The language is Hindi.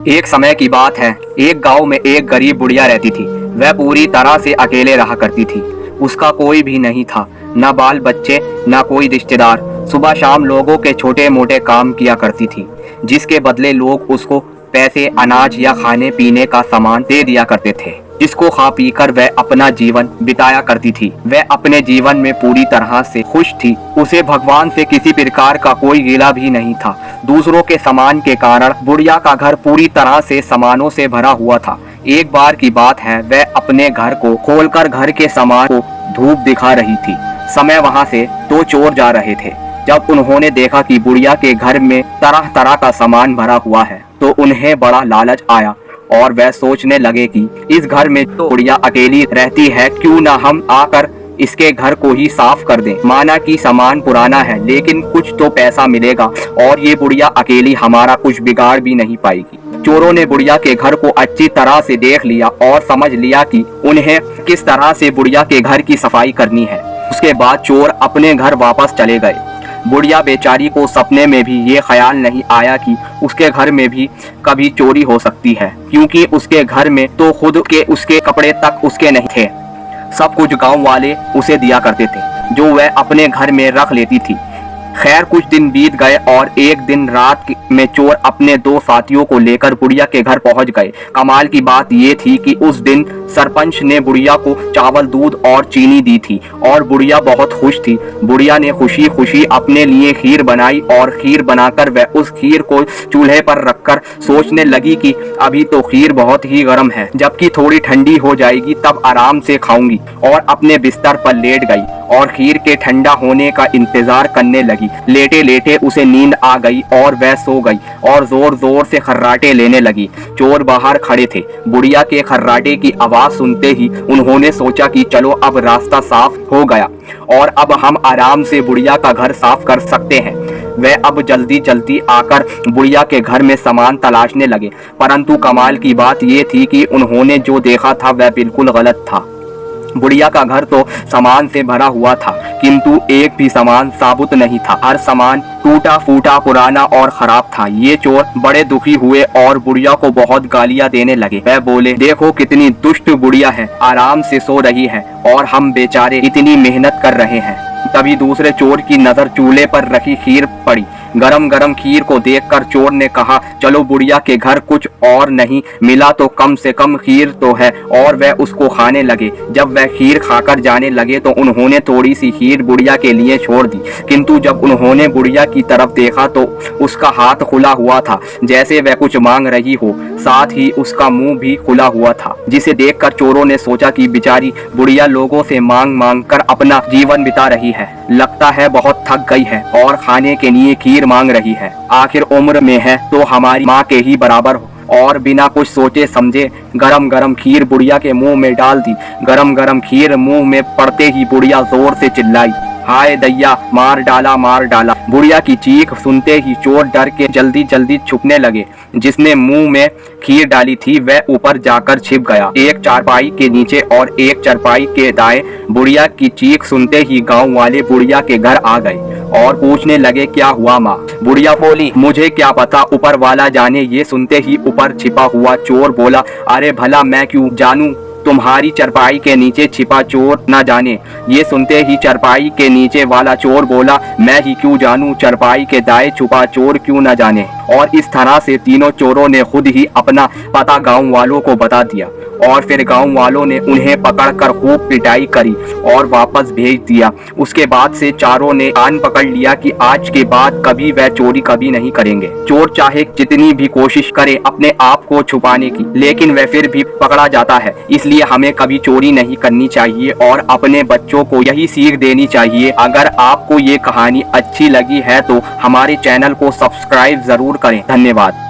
एक समय की बात है। एक गांव में एक गरीब बुढ़िया रहती थी। वह पूरी तरह से अकेले रहा करती थी। उसका कोई भी नहीं था, न बाल बच्चे, न कोई रिश्तेदार। सुबह शाम लोगों के छोटे मोटे काम किया करती थी, जिसके बदले लोग उसको पैसे, अनाज या खाने पीने का सामान दे दिया करते थे, जिसको खा पी कर वह अपना जीवन बिताया करती थी। वह अपने जीवन में पूरी तरह से खुश थी। उसे भगवान से किसी प्रकार का कोई गिला भी नहीं था। दूसरों के सामान के कारण बुढ़िया का घर पूरी तरह से सामानों से भरा हुआ था। एक बार की बात है, वह अपने घर को खोलकर घर के सामान को धूप दिखा रही थी। समय वहां से दो चोर जा रहे थे। जब उन्होंने देखा कि बुढ़िया के घर में तरह तरह का सामान भरा हुआ है, तो उन्हें बड़ा लालच आया और वह सोचने लगे कि इस घर में तो बुढ़िया अकेली रहती है, क्यों ना हम आकर इसके घर को ही साफ कर दें। माना कि सामान पुराना है, लेकिन कुछ तो पैसा मिलेगा और ये बुढ़िया अकेली हमारा कुछ बिगाड़ भी नहीं पाएगी। चोरों ने बुढ़िया के घर को अच्छी तरह से देख लिया और समझ लिया कि उन्हें किस तरह से बुढ़िया के घर की सफाई करनी है। उसके बाद चोर अपने घर वापस चले गए। बुढ़िया बेचारी को सपने में भी ये ख्याल नहीं आया कि उसके घर में भी कभी चोरी हो सकती है, क्योंकि उसके घर में तो खुद के उसके कपड़े तक उसके नहीं थे। सब कुछ गांव वाले उसे दिया करते थे, जो वह अपने घर में रख लेती थी। खैर, कुछ दिन बीत गए और एक दिन रात में चोर अपने दो साथियों को लेकर बुढ़िया के घर पहुंच गए। कमाल की बात ये थी कि उस दिन सरपंच ने बुढ़िया को चावल, दूध और चीनी दी थी और बुढ़िया बहुत खुश थी। बुढ़िया ने खुशी खुशी अपने लिए खीर बनाई और खीर बनाकर वह उस खीर को चूल्हे पर रखकर सोचने लगी कि अभी तो खीर बहुत ही गर्म है, जबकि थोड़ी ठंडी हो जाएगी तब आराम से खाऊंगी। और अपने बिस्तर पर लेट गई और खीर के ठंडा होने का इंतजार करने लगी। लेटे लेटे उसे नींद आ गई और वह सो गई और जोर जोर से खर्राटे लेने लगी। चोर बाहर खड़े थे। बुढ़िया के खर्राटे की आवाज सुनते ही उन्होंने सोचा कि चलो अब रास्ता साफ हो गया और अब हम आराम से बुढ़िया का घर साफ कर सकते हैं। वह अब जल्दी जल्दी आकर बुढ़िया के घर में सामान तलाशने लगे, परंतु कमाल की बात यह थी कि उन्होंने जो देखा था वह बिल्कुल गलत था। बुढ़िया का घर तो सामान से भरा हुआ था, किंतु एक भी सामान साबुत नहीं था। हर सामान टूटा फूटा, पुराना और खराब था। ये चोर बड़े दुखी हुए और बुढ़िया को बहुत गालियां देने लगे। वह बोले, देखो कितनी दुष्ट बुढ़िया है, आराम से सो रही है और हम बेचारे इतनी मेहनत कर रहे हैं। तभी दूसरे चोर की नजर चूल्हे पर रखी खीर पड़ी। गरम गरम खीर को देखकर चोर ने कहा, चलो बुढ़िया के घर कुछ और नहीं मिला तो कम से कम खीर तो है, और वह उसको खाने लगे। जब वह खीर खाकर जाने लगे तो उन्होंने थोड़ी सी खीर बुढ़िया के लिए छोड़ दी, किंतु जब उन्होंने बुढ़िया की तरफ देखा तो उसका हाथ खुला हुआ था, जैसे वह कुछ मांग रही हो। साथ ही उसका मुंह भी खुला हुआ था, जिसे देखकर चोरों ने सोचा कि बेचारी बुढ़िया लोगों से मांग मांग कर अपना जीवन बिता रही है, लगता है बहुत थक गई है और खाने के लिए खीर मांग रही है। आखिर उम्र में है तो हमारी माँ के ही बराबर हो। और बिना कुछ सोचे समझे गरम गरम खीर बुढ़िया के मुंह में डाल दी। गरम गरम खीर मुंह में पड़ते ही बुढ़िया जोर से चिल्लाई, हाय दैया, मार डाला मार डाला। बुढ़िया की चीख सुनते ही चोर डर के जल्दी जल्दी छुपने लगे। जिसने मुंह में खीर डाली थी वह ऊपर जाकर छिप गया, एक चारपाई के नीचे और एक चारपाई के दाएं। बुढ़िया की चीख सुनते ही गांव वाले बुढ़िया के घर आ गए और पूछने लगे, क्या हुआ माँ? बुढ़िया बोली, मुझे क्या पता, ऊपर वाला जाने। ये सुनते ही ऊपर छिपा हुआ चोर बोला, अरे भला मैं क्यों जानूं, तुम्हारी चरपाई के नीचे छिपा चोर न जाने। ये सुनते ही चरपाई के नीचे वाला चोर बोला, मैं ही क्यों जानूं, चरपाई के दाएं छुपा चोर क्यों न जाने। और इस तरह से तीनों चोरों ने खुद ही अपना पता गांव वालों को बता दिया और फिर गांव वालों ने उन्हें पकड़कर खूब पिटाई करी और वापस भेज दिया। उसके बाद से चारों ने कान पकड़ लिया कि आज के बाद कभी वह चोरी कभी नहीं करेंगे। चोर चाहे जितनी भी कोशिश करे अपने आप को छुपाने की, लेकिन वह फिर भी पकड़ा जाता है। इसलिए हमें कभी चोरी नहीं करनी चाहिए और अपने बच्चों को यही सीख देनी चाहिए। अगर आपको ये कहानी अच्छी लगी है तो हमारे चैनल को सब्सक्राइब जरूर करें। धन्यवाद।